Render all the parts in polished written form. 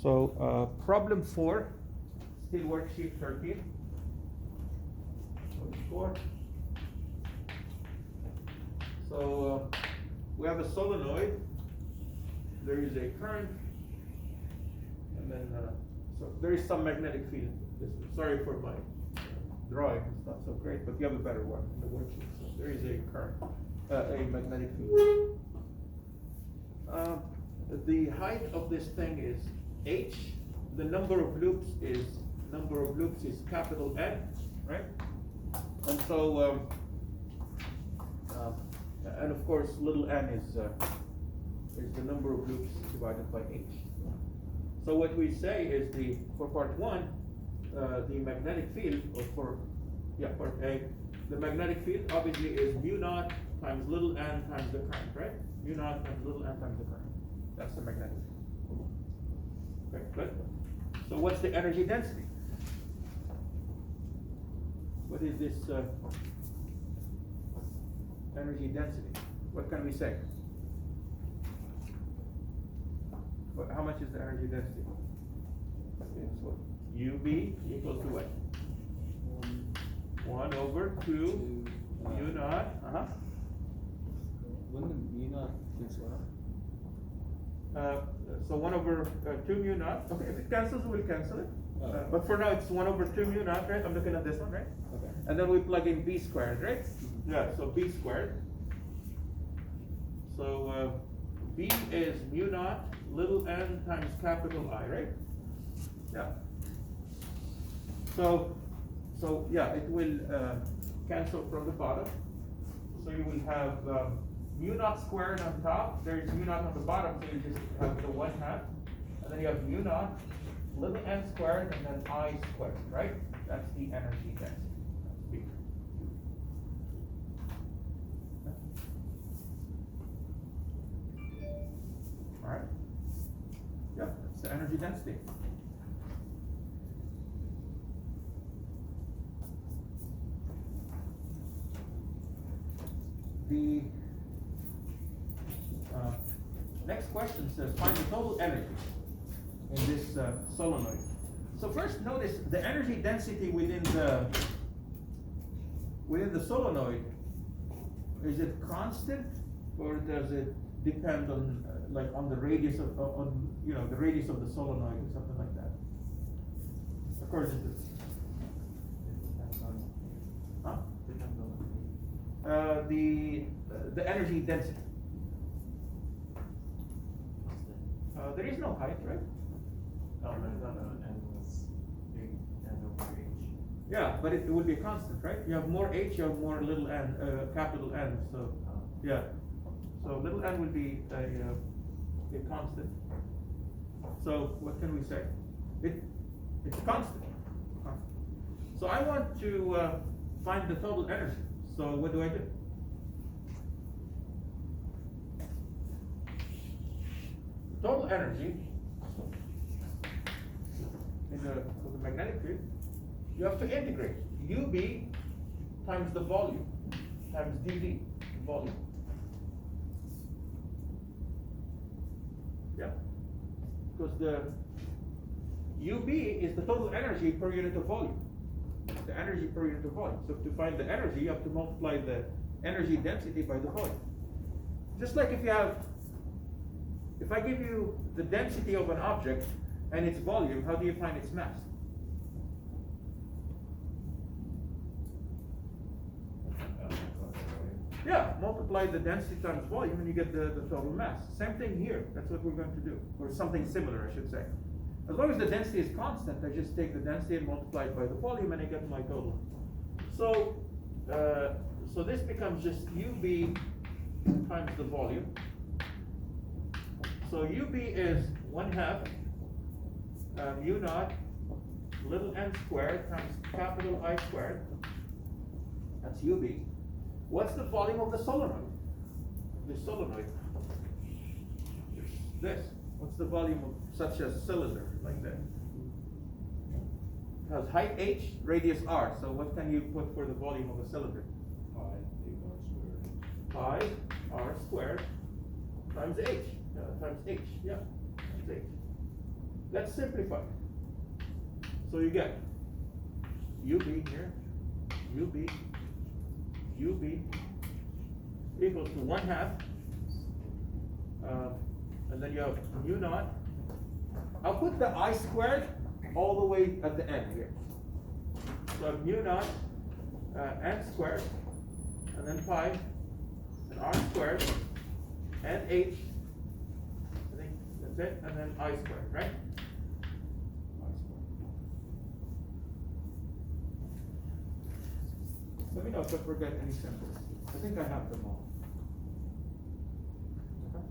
So problem 4, still worksheet 13. Problem 4. So we have a solenoid. There is a current, and then so there is some magnetic field. Sorry for my drawing; it's not so great, but you have a better one in the worksheet. So there is a current, a magnetic field. The height of this thing is h. The number of loops is capital N, right? And so, and of course, little n is the number of loops divided by h. So what we say is for part 1, the magnetic field, or part A, the magnetic field obviously is mu naught times little n times the current, right? Mu naught times little n times the current. That's the magnetic field. Okay, good. So what's the energy density? What is this energy density? What can we say? How much is the energy density? It's what? UB equals to what? 1 over 2 mu naught. Wouldn't the mu naught cancel out? So 1 over 2 mu naught. Okay, if it cancels, we'll cancel it. Oh. But for now, it's 1 over 2 mu naught, right? I'm looking at this one, right? Okay. And then we plug in b squared, right? Mm-hmm. Yeah, so b squared. So b is mu naught little n times capital I, right? Yeah. So yeah, it will cancel from the bottom. So you will have mu naught squared on top. There's mu naught on the bottom, so you just have the 1/2, and then you have mu naught little n squared and then I squared, right? That's the energy density. That's B. All right. Yeah, that's the energy density. The next question says, find the total energy in this solenoid. So first notice the energy density within the solenoid. Is it constant, or does it depend on on the radius of the radius of the solenoid or something like that? According to this. Huh? The energy density. There is no height, right? Yeah, but it would be constant, right? You have more h, you have more little n, capital N. So yeah, so little n will be a constant. So what can we say? It's constant. So I want to find the total energy. So what do I do? Total energy in the magnetic field, you have to integrate UB times the volume times dV, volume. Yeah, because the UB is the total energy per unit of volume. The energy per unit of volume. So to find the energy, you have to multiply the energy density by the volume. Just like if I give you the density of an object and its volume, how do you find its mass? Yeah, multiply the density times volume and you get the total mass. Same thing here. That's what we're going to do. Or something similar, I should say. As long as the density is constant, I just take the density and multiply it by the volume and I get my total. So, so this becomes just UB times the volume. So UB is 1/2 mu naught little n squared times capital I squared. That's UB. What's the volume of the solenoid? The solenoid. This. What's the volume of such a cylinder like that? It has height h, radius r. So what can you put for the volume of a cylinder? Pi r squared times h. Times h. Yeah, times h. let's simplify. So you get UB here, UB equals to 1/2, and then you have mu naught. I'll put the I squared all the way at the end here. So mu naught n squared, and then pi, and r squared, and h. I think that's it, and then I squared, right? I squared. Let me know if I forget any symbols. I think I have them all. Okay.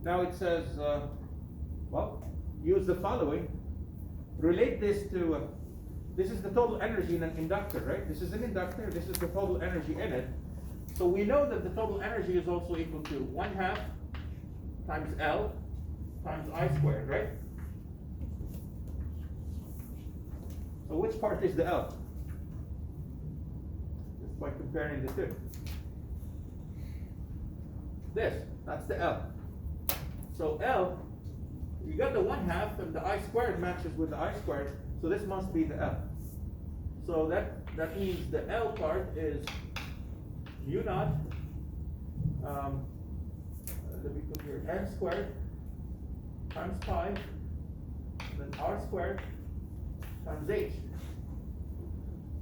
Now it says, well, use the following. Relate this to, this is the total energy in an inductor, right? This is an inductor, this is the total energy in it. So we know that the total energy is also equal to 1/2 times L times I squared, right? So which part is the L? Just by comparing the two. That's the L. So L, you got the 1/2 and the I squared matches with the I squared, so this must be the L. So that means the L part is mu naught, let me put here, n squared times pi, then r squared times h.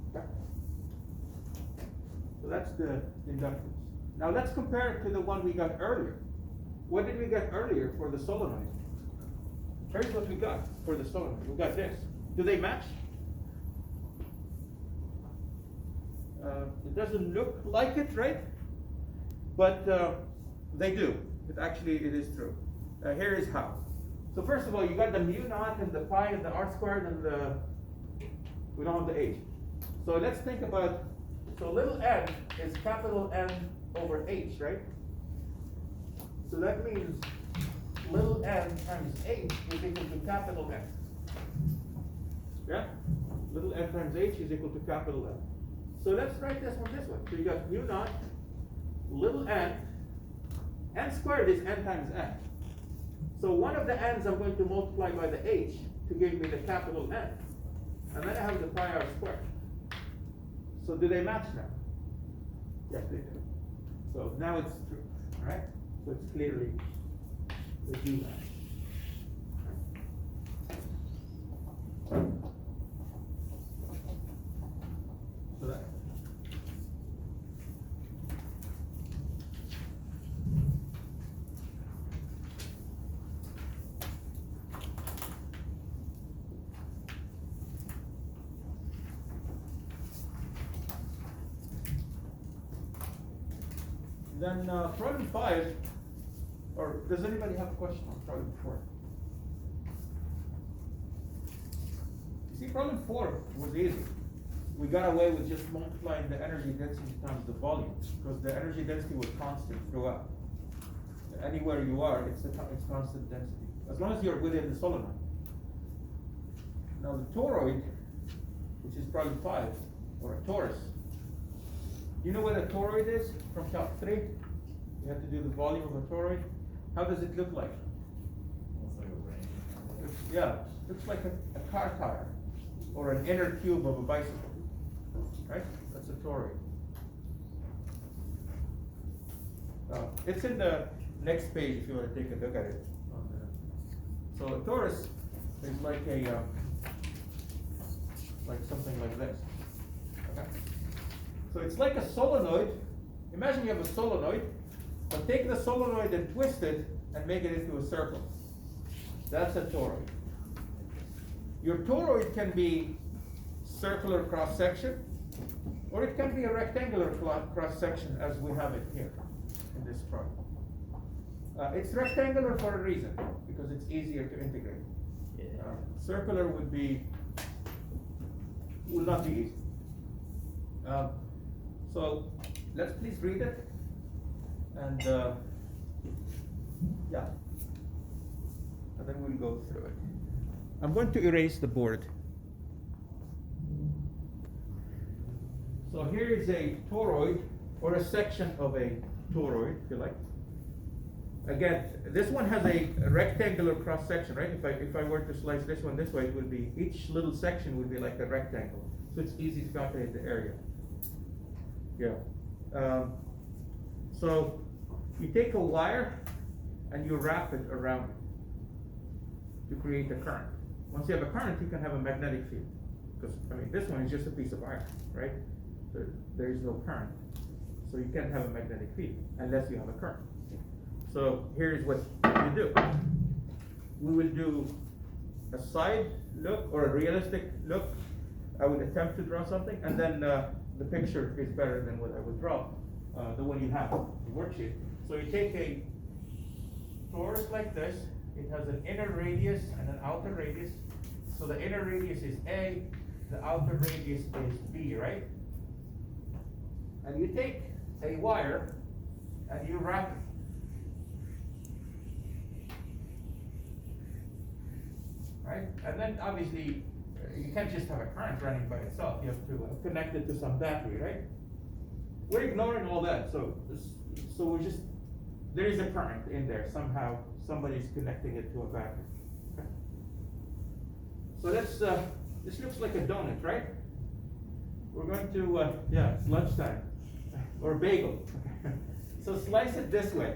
Okay. So that's the inductance. Now let's compare it to the one we got earlier. What did we get earlier for the solenoid? Here's what we got for the solenoid. We got this. Do they match? It doesn't look like it, right? But they do. It is true. Here is how. So first of all, you got the mu naught and the pi and the r squared and we don't have the h. So let's think about, so little n is capital N over h, right? So that means little n times h is equal to capital N. Yeah? Little n times h is equal to capital N. So let's write this one this way. So you got mu naught, little n squared is n times n. So one of the n's I'm going to multiply by the h to give me the capital N. And then I have the pi r squared. So do they match now? Yes, they do. So now it's true, all right? So it's clearly, they do match. So that. Then problem 5, or does anybody have a question on problem 4? You see, problem 4 was easy. We got away with just multiplying the energy density times the volume, because the energy density was constant throughout. Anywhere you are, it's constant density, as long as you're within the solenoid. Now the toroid, which is problem 5, or a torus. You know what a toroid is from chapter 3? You have to do the volume of a toroid. How does it look like? Looks like a ring. Yeah, looks like a car tire or an inner tube of a bicycle, right? That's a toroid. It's in the next page if you want to take a look at it. So a torus is like a like something like this. Okay. So it's like a solenoid. Imagine you have a solenoid, but take the solenoid and twist it and make it into a circle. That's a toroid. Your toroid can be circular cross section, or it can be a rectangular cross section as we have it here in this problem. It's rectangular for a reason, because it's easier to integrate. Circular will not be easy. So let's please read it, and yeah, and then we'll go through it. I'm going to erase the board. So here is a toroid, or a section of a toroid, if you like. again, this one has a rectangular cross section, right? If I were to slice this one this way, it would be, each little section would be like a rectangle. So it's easy to calculate the area. Yeah. So you take a wire and you wrap it around it to create a current. Once you have a current, you can have a magnetic field. Because, I mean, this one is just a piece of iron, right? So there is no current. So you can't have a magnetic field unless you have a current. So here's what you do. We will do a side look or a realistic look. I would attempt to draw something, and then the picture is better than what I would draw, the one you have, the worksheet. So you take a torus like this. It has an inner radius and an outer radius. So the inner radius is A, the outer radius is B, right? And you take a wire and you wrap it. Right? And then obviously you can't just have a current running by itself. You have to connect it to some battery, right? We're ignoring all that. So we're just, there is a current in there somehow. Somebody's connecting it to a battery. Okay. So that's this looks like a donut, right? We're going to yeah, it's lunchtime or bagel. So slice it this way.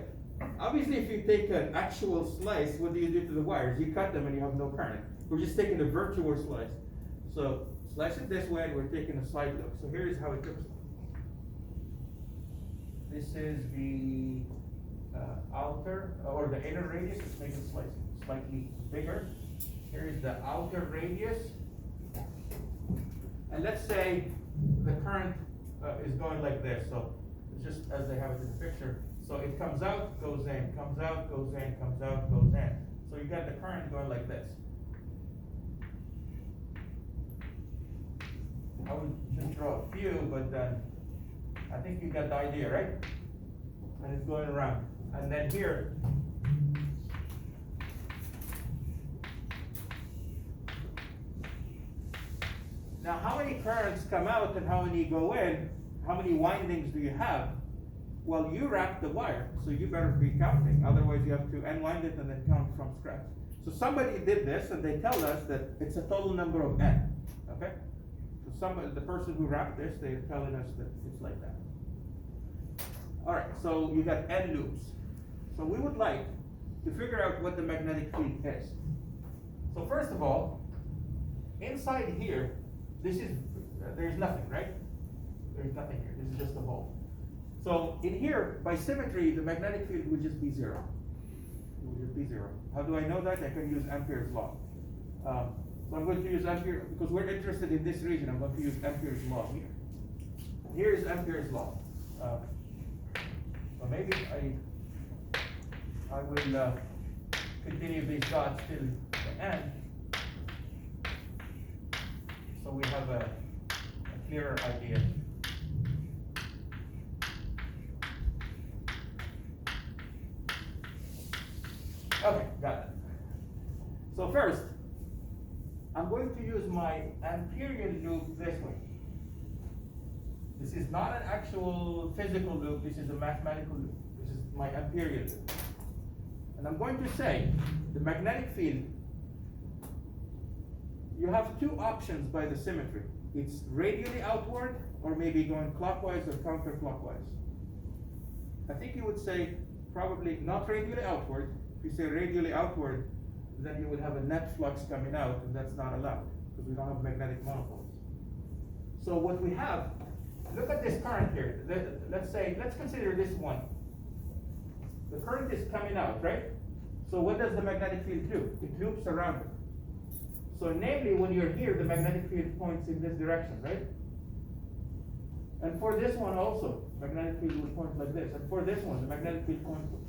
Obviously, if you take an actual slice, what do you do to the wires? You cut them and you have no current. We're just taking a virtual slice. So slice it this way, and we're taking a side look. So here's how it looks. This is the outer or the inner radius. Let's make it slightly bigger. Here is the outer radius, and let's say the current is going like this. So it's just as they have it in the picture. So it comes out, goes in, comes out, goes in, comes out, goes in. So you got the current going like this. I would just draw a few, but then I think you got the idea, right? And it's going around. And then here, now how many currents come out and how many go in? How many windings do you have? Well, you wrap the wire, so you better be counting. Otherwise, you have to unwind it and then count from scratch. So somebody did this, and they tell us that it's a total number of n. Okay? So the person who wrapped this, they're telling us that it's like that. All right, so you got n loops. So we would like to figure out what the magnetic field is. So first of all, inside here, there's nothing, right? There's nothing here. This is just a hole. So in here, by symmetry, the magnetic field would just be zero. It would just be zero. How do I know that? I can use Ampere's law. So I'm going to use Ampere, because we're interested in this region, I'm going to use Ampere's law here. Here is Ampere's law. So maybe I will continue these dots till the end, so we have a clearer idea. Okay, got it. So first, I'm going to use my Amperian loop this way. This is not an actual physical loop, this is a mathematical loop. This is my Amperian loop. And I'm going to say, the magnetic field, you have two options by the symmetry. It's radially outward, or maybe going clockwise or counterclockwise. I think you would say probably not radially outward. If you say radially outward, then you would have a net flux coming out, and that's not allowed, because we don't have magnetic monopoles. So what we have, look at this current here. Let's consider this one. The current is coming out, right? So what does the magnetic field do? It loops around it. So namely, when you're here, the magnetic field points in this direction, right? And for this one also, magnetic field will point like this. And for this one, the magnetic field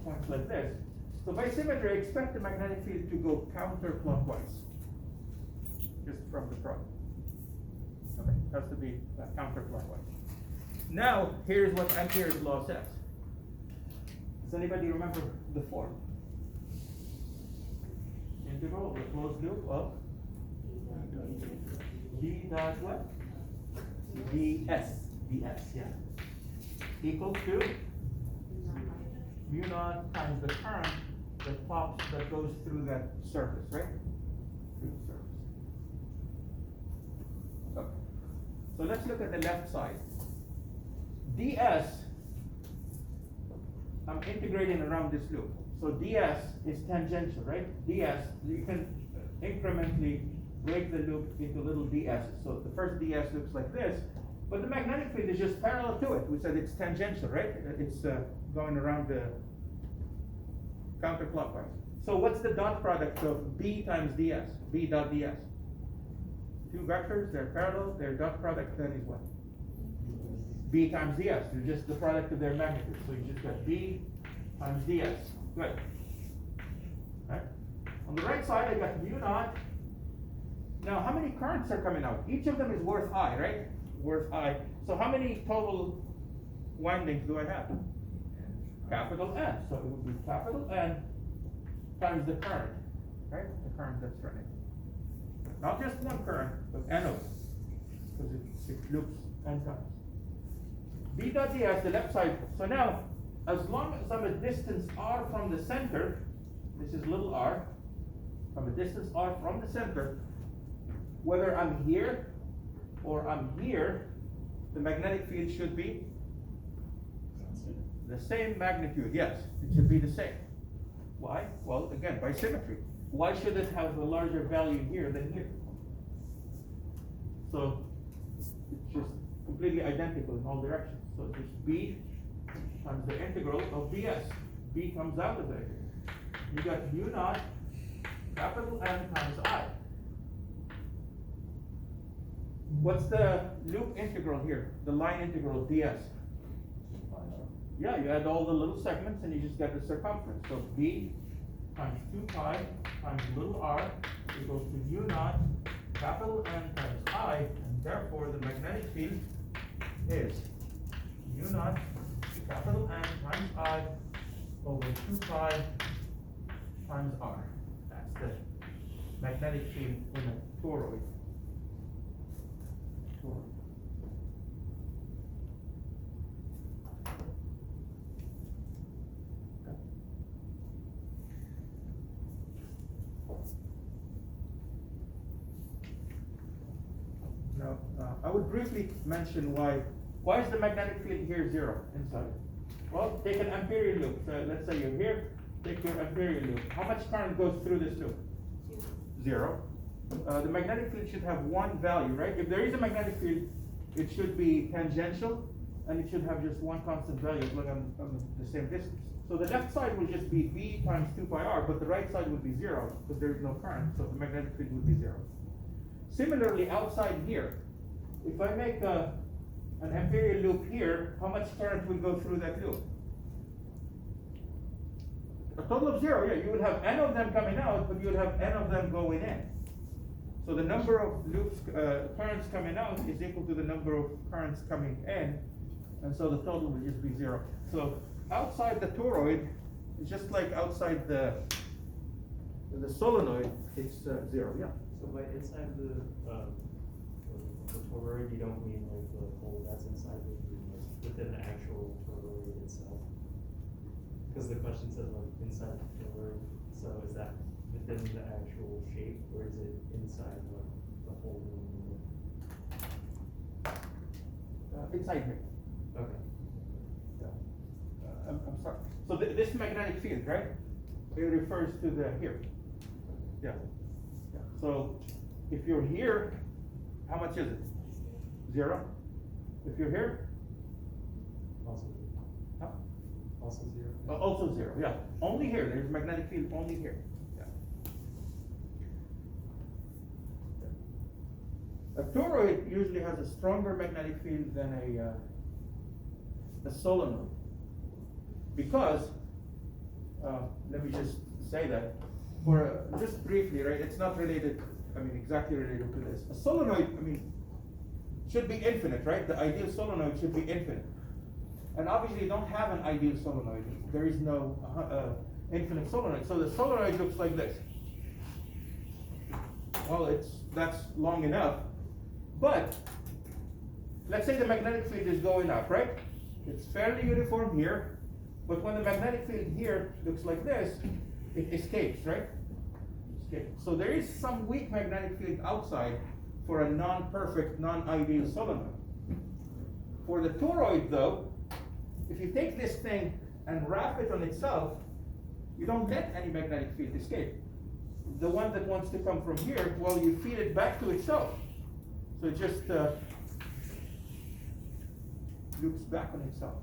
points like this. So by symmetry, expect the magnetic field to go counterclockwise, just from the front. Okay, it has to be counterclockwise. Now, here's what Ampere's law says. Does anybody remember the form? Integral, the closed loop of d dot what? ds, yeah. Equals to mu naught times the current that goes through that surface, right? Through the surface. Okay. So let's look at the left side. ds, I'm integrating around this loop. So ds is tangential, right? ds, you can incrementally break the loop into little ds. So the first ds looks like this, but the magnetic field is just parallel to it. We said it's tangential, right? It's going around the counterclockwise. So what's the dot product of b times ds? B dot ds. Two vectors, they're parallel, their dot product then is what? B times ds. They're just the product of their magnitude. So you just got b times ds. Good. Right? On the right side, I got mu naught. Now, how many currents are coming out? Each of them is worth I, right? Worth I. So how many total windings do I have? Capital N. So it would be capital N times the current, right? The current that's running. Not just one current, but N of it, because it loops N times. B dot ds, the left side. So now, as long as I'm a distance r from the center, this is little r, I'm a distance r from the center, whether I'm here or I'm here, the magnetic field should be the same magnitude. Yes, it should be the same. Why? Well, again, by symmetry. Why should it have a larger value here than here? So it's just completely identical in all directions. So it's just b times the integral of ds. B comes out of there. You got mu naught capital N times I. What's the loop integral here? The line integral of ds? Yeah, you add all the little segments and you just get the circumference. So b times 2 pi times little r equals to mu naught capital N times I, and therefore the magnetic field is mu naught capital N times I over 2 pi times r. That's the magnetic field in a toroid. Now, I would briefly mention why is the magnetic field here 0 inside? Well, take an ampere loop. So let's say you're here, take your ampere loop. How much current goes through this loop? 0. The magnetic field should have one value, right? If there is a magnetic field, it should be tangential, and it should have just one constant value as long as on the same distance. So the left side would just be b times 2 pi r, but the right side would be 0 because there is no current, so the magnetic field would be 0. Similarly, outside here, if I make an ampere loop here, how much current will go through that loop? A total of 0, yeah. You would have n of them coming out, but you would have n of them going in. So the number of loops, currents coming out is equal to the number of currents coming in, and so the total will just be 0. So outside the toroid, it's just like outside the solenoid, it's 0, yeah. So by inside the toroid, you don't mean like the hole that's inside the like within the actual toroid itself? Because the question says like inside the toroid, so is that within the actual shape, or is it inside the hole? Inside here. Okay. I'm sorry. So this magnetic field, right? It refers to the here. Yeah. Yeah. So if you're here, how much is it? 0. If you're here, Also, huh? also 0. Also 0. Yeah. Only here. There's magnetic field only here. Yeah. A toroid usually has a stronger magnetic field than a solenoid. Because, let me just say that, just briefly, right, it's not related, exactly related to this. A solenoid, should be infinite, right? The ideal solenoid should be infinite. And obviously you don't have an ideal solenoid. There is no infinite solenoid. So the solenoid looks like this. Well, that's long enough. But, let's say the magnetic field is going up, right? It's fairly uniform here. But when the magnetic field here looks like this, it escapes, right? Escapes. So there is some weak magnetic field outside for a non-perfect, non-ideal solenoid. For the toroid though, if you take this thing and wrap it on itself, you don't get any magnetic field escape. The one that wants to come from here, well, you feed it back to itself. So it just loops back on itself.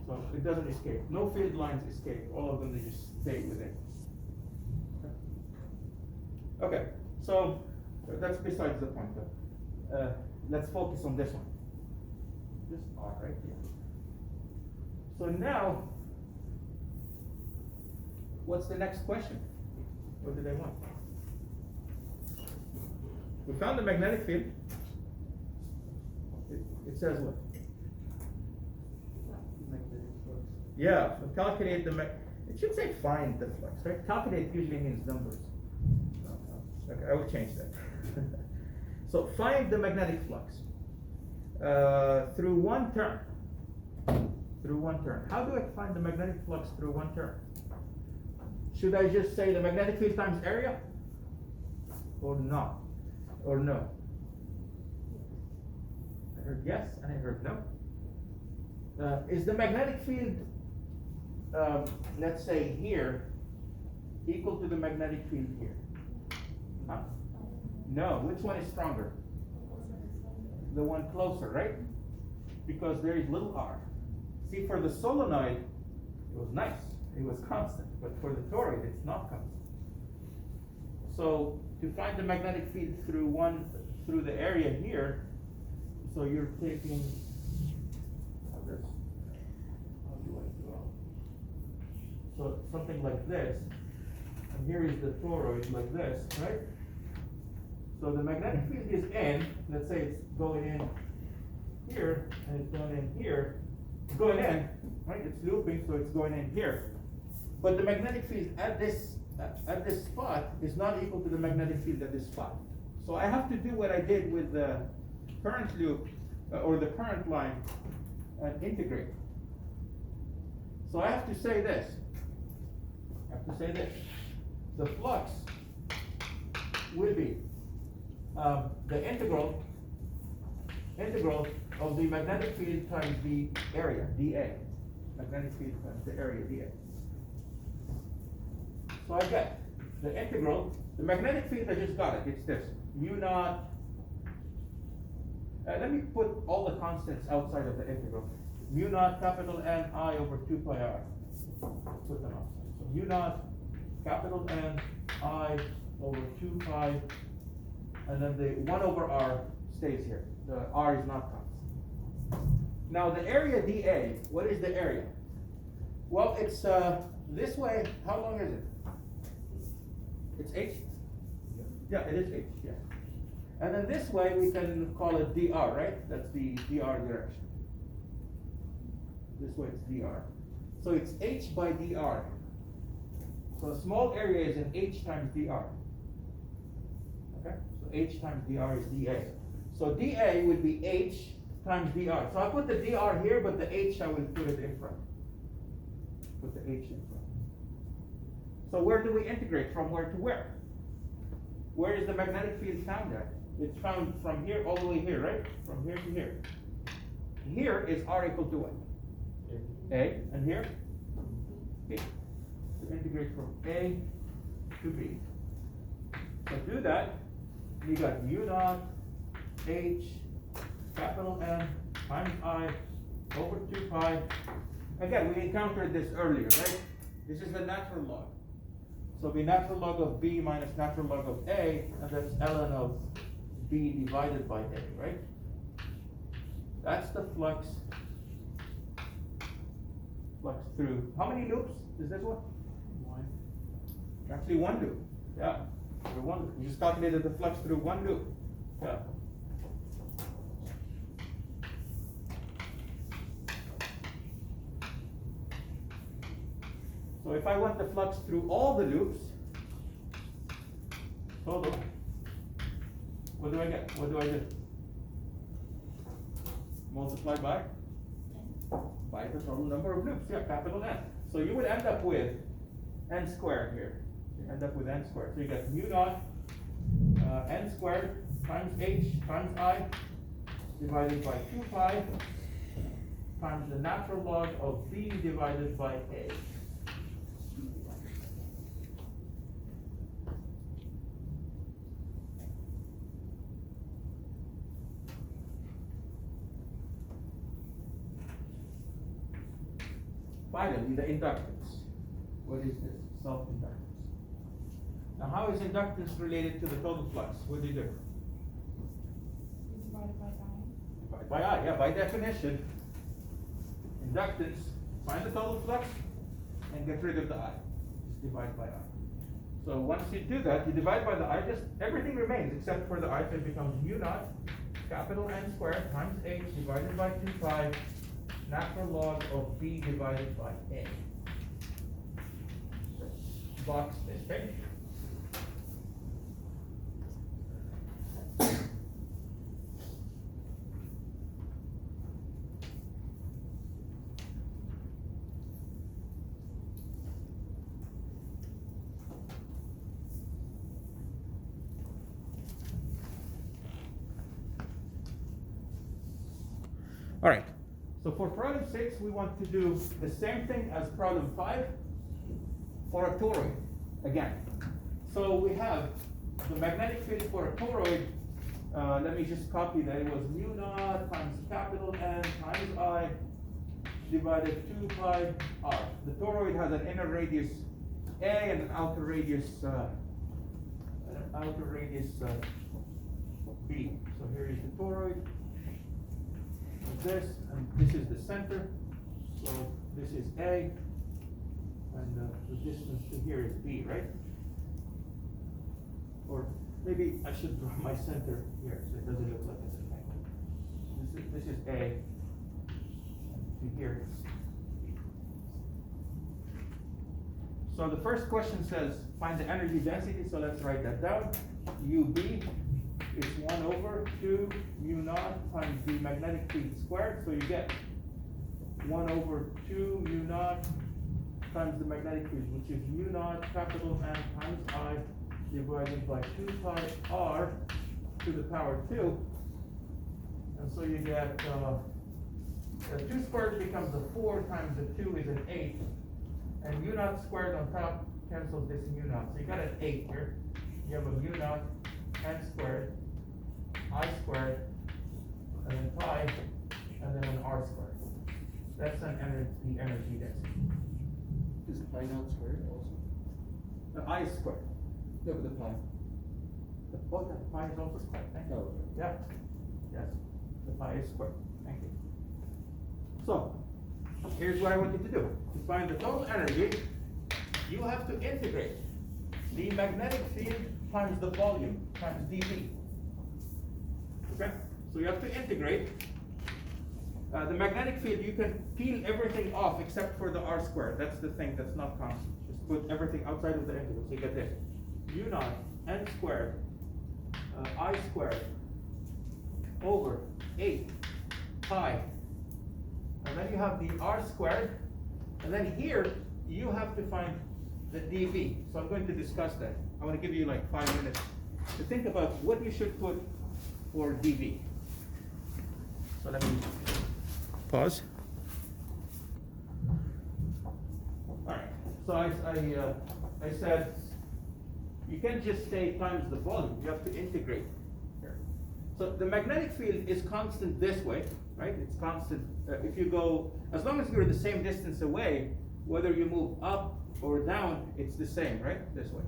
So it doesn't escape. No field lines escape. All of them, they just stay within. Okay, so that's besides the point though. Let's focus on this one. This R right here. So now, what's the next question? What do they want? We found the magnetic field. It says what? Yeah, so calculate the it should say find the flux, right? Calculate usually means numbers. Okay, I will change that. So find the magnetic flux through one turn. Through one turn. How do I find the magnetic flux through one turn? Should I just say the magnetic field times area? Or not? Or no? I heard yes and I heard no. Is the magnetic field, let's say here, equal to the magnetic field here? Huh? No. Which one is stronger? The one closer, right? Because there is little r. See, for the solenoid, it was nice. It was constant. But for the toroid, it's not constant. So to find the magnetic field through the area here, so you're taking how do I draw? So something like this, and here is the toroid like this, right? So the magnetic field is in, let's say it's going in here, and it's going in here. It's going in, right? It's looping, so it's going in here. But the magnetic field at this spot is not equal to the magnetic field at this spot. So I have to do what I did with the current loop, or the current line, and integrate. So I have to say this. The flux will be the integral of the magnetic field times the area, dA. Magnetic field times the area, dA. So I get the integral, the magnetic field, I just got it, it's this, mu naught, let me put all the constants outside of the integral. Mu naught capital N I over 2 pi r. Put them outside. So mu naught capital N I over 2 pi, and then the 1 over r stays here. The r is not constant. Now the area dA, what is the area? Well, it's this way, how long is it? It's h? Yeah, it is h, yeah. And then this way we can call it dr, right? That's the dr direction. This way it's dr. So it's h by dr. So a small area is in h times dr. Okay? So h times dr is dA. So dA would be h times dr. So I put the dr here, but the h I will put it in front. Put the h in front. So where do we integrate? From where to where? Where is the magnetic field found at? It's found from here all the way here, right? From here to here. Here is r equal to what? A, and here? B. So integrate from A to B. So do that, you got mu naught h capital N times I over 2 pi. Again, we encountered this earlier, right? This is the natural log. So it'll be natural log of B minus natural log of A, and that's ln of B divided by A, right? That's the flux through, how many loops is this one? One. Actually one loop, yeah. Through one loop. You just calculated the flux through one loop, yeah. So if I want the flux through all the loops, total, what do I get? What do I do? Multiply by by the total number of loops, yeah, capital N. So you would end up with N squared here. You end up with N squared. So you get mu naught N squared times H times I divided by 2 pi times the natural log of B divided by A. Finally, the inductance. What is this? Self-inductance. Now, how is inductance related to the total flux? What do you do? Divided by I. Divide by I, yeah, by definition. Inductance, find the total flux and get rid of the I. Just divide by I. So once you do that, you divide by the I, just everything remains except for the I, so it becomes mu naught, capital N squared times H divided by 2 pi, natural log of B divided by A. Box this thing. All right, so for problem 6, we want to do the same thing as problem 5 for a toroid, again. So we have the magnetic field for a toroid, let me just copy that. It was mu naught times capital N times I divided 2 pi r. The toroid has an inner radius A and an outer radius B. So here is the toroid. This, and this is the center, so this is A, and the distance to here is B, right? Or maybe I should draw my center here, so it doesn't look like it's a triangle. This is A, and to here is B. So the first question says, find the energy density, so let's write that down. UB is 1 over 2 mu naught times the magnetic field squared, so you get 1 over 2 mu naught times the magnetic field, which is mu naught capital N times I divided by 2 pi r to the power 2. And so you get, the 2 squared becomes a 4 times the 2 is an 8. And mu naught squared on top cancels this mu naught. So you got an 8 here. You have a mu naught N squared, I squared, and then pi, and then an R squared. That's the energy density. Is pi not squared also? The I is squared. No, but the pi. The pi is also squared. Thank you. Oh, okay. Yeah. Yes. The pi is squared. Thank you. So, here's what I want you to do. To find the total energy, you have to integrate the magnetic field times the volume times dV. Okay? So you have to integrate. The magnetic field, you can peel everything off except for the R squared. That's the thing that's not constant. Just put everything outside of the integral. So you get this. mu naught N squared I squared over 8 pi. And then you have the R squared. And then here, you have to find the dV. So I'm going to discuss that. I want to give you like 5 minutes to think about what you should put for dV. So let me pause. All right. So I said you can't just say times the volume. You have to integrate here. So the magnetic field is constant this way, right? It's constant. If you go, as long as you're the same distance away, whether you move up or down, it's the same, right? This way.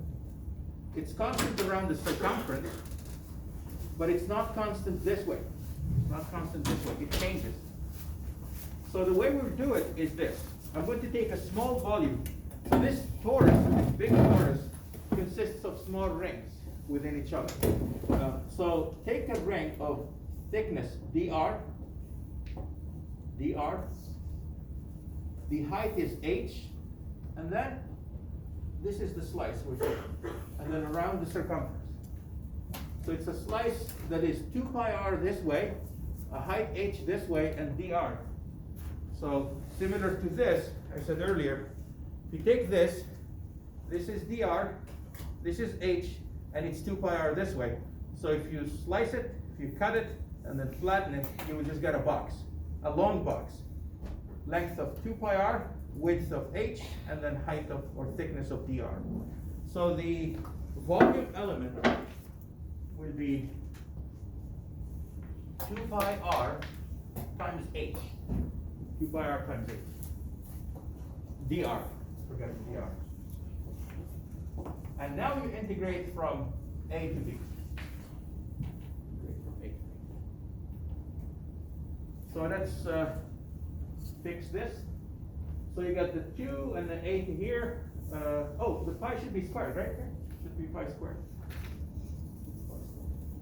It's constant around the circumference, but it's not constant this way. It's not constant this way. It changes. So the way we'll do it is this. I'm going to take a small volume. So this torus, big torus, consists of small rings within each other. So take a ring of thickness dr. The height is h, and then this is the slice we're taking, and then around the circumference. So it's a slice that is 2 pi r this way, a height h this way, and dr. So similar to this, I said earlier, if you take this is dr, this is h, and it's 2 pi r this way. So if you slice it, if you cut it, and then flatten it, you will just get a box, a long box. Length of 2 pi r, width of h, and then height of, or thickness of dr. So the volume element will be 2 pi r times h. 2 pi r times h. dr. Forget dr. And now you integrate from a to b. So let's fix this. So you got the 2 and the a to here. Oh, the pi should be squared, right? Should be pi squared.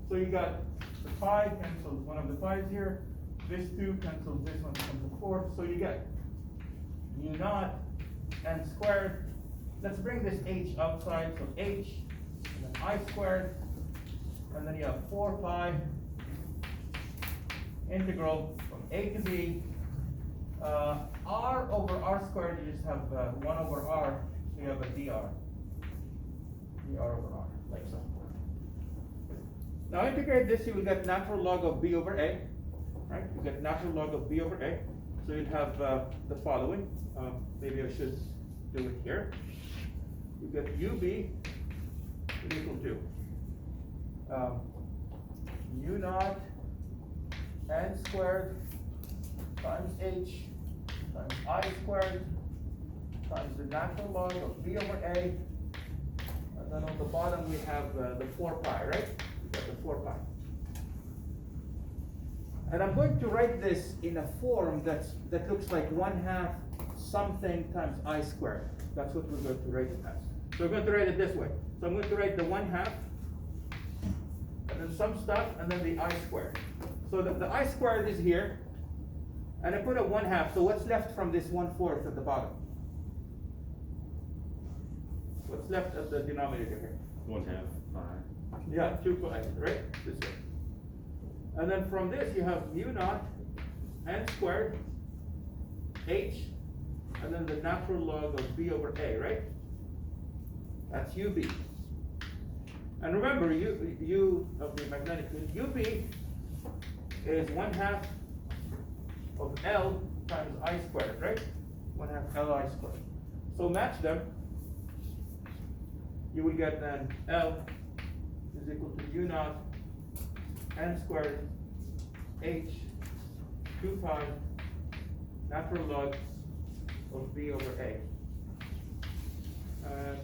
So you got the pi cancels one of the pi's here. This 2 cancels this one, becomes a 4. So you get mu naught n squared. Let's bring this h outside. So h, and then I squared. And then you have 4 pi integral from a to b. R over r squared, you just have 1 over r. So you have a dr. dr over r, like so. Now integrate this, you will get natural log of b over a. Right? You get natural log of b over a. So you'd have the following. Maybe I should do it here. You get ub equal to mu naught n squared times h times I squared times the natural log of b over a. And then on the bottom we have the 4 pi, right? We got the 4 pi. And I'm going to write this in a form that looks like 1/2 something times I squared. That's what we're going to write it as. So we're going to write it this way. So I'm going to write the 1/2, and then some stuff, and then the I squared. So the I squared is here, and I put a 1/2. So what's left from this 1/4 at the bottom? What's left at the denominator here? 1/2 pi. Yeah, 2 pi, right? This way. And then from this you have mu naught n squared h, and then the natural log of b over a, right? That's ub. And remember, u of the magnetic field, ub is 1/2 of L times I squared, right? 1/2 Li squared. So match them. You will get then L is equal to mu naught n squared h 2 pi natural log of b over a. And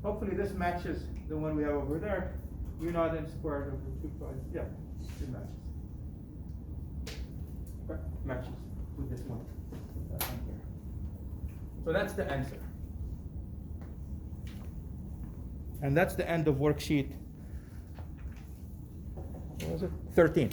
hopefully this matches the one we have over there. Mu naught n squared over 2 pi. Yeah, it matches. Okay, matches with this one. That one here. So that's the answer. And that's the end of worksheet, what was it? 13.